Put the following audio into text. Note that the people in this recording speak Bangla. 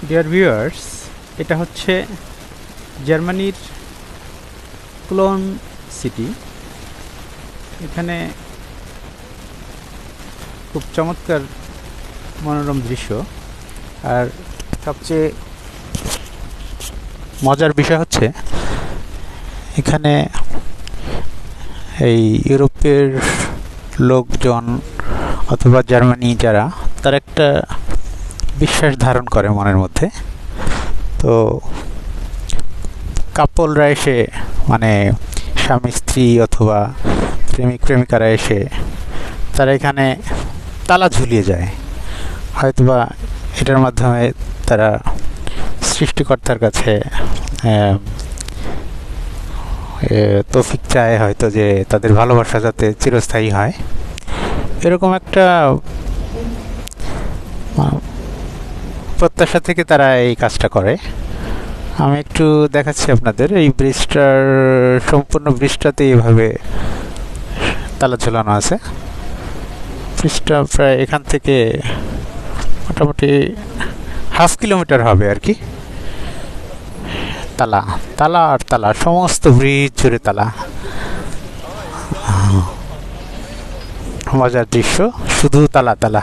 ডিয়ার ভিউয়ার্স, এটা হচ্ছে জার্মানির কোলন সিটি। এখানে খুব চমৎকার মনোরম দৃশ্য। আর সবচেয়ে মজার বিষয় হচ্ছে এখানে এই ইউরোপের লোকজন অথবা জার্মানি যারা, তারা একটা বিশ্বাস ধারণ করে মনের মধ্যে। তো কাপলরা এসে, মানে স্বামী স্ত্রী অথবা প্রেমিক প্রেমিকারা এসে তারা এখানে তালা ঝুলিয়ে যায়। হয়তোবা এটার মাধ্যমে তারা সৃষ্টিকর্তার কাছে তৌফিক চায়, হয়তো যে তাদের ভালোবাসা যাতে চিরস্থায়ী হয়, এরকম একটা প্রত্যাশা থেকে তারা এই কাজটা করে। আমি একটু দেখাচ্ছি আপনাদের। এই ব্রিজটার, সম্পূর্ণ ব্রিজটাতে এইভাবে তালা ঝুলানো আছে। ব্রিজটা প্রায় এখান থেকে মোটামুটি হাফ কিলোমিটার হবে আর কি। তালা তালা আর তালা, সমস্ত ব্রিজ জুড়ে তালা। মজার দৃশ্য, শুধু তালা তালা।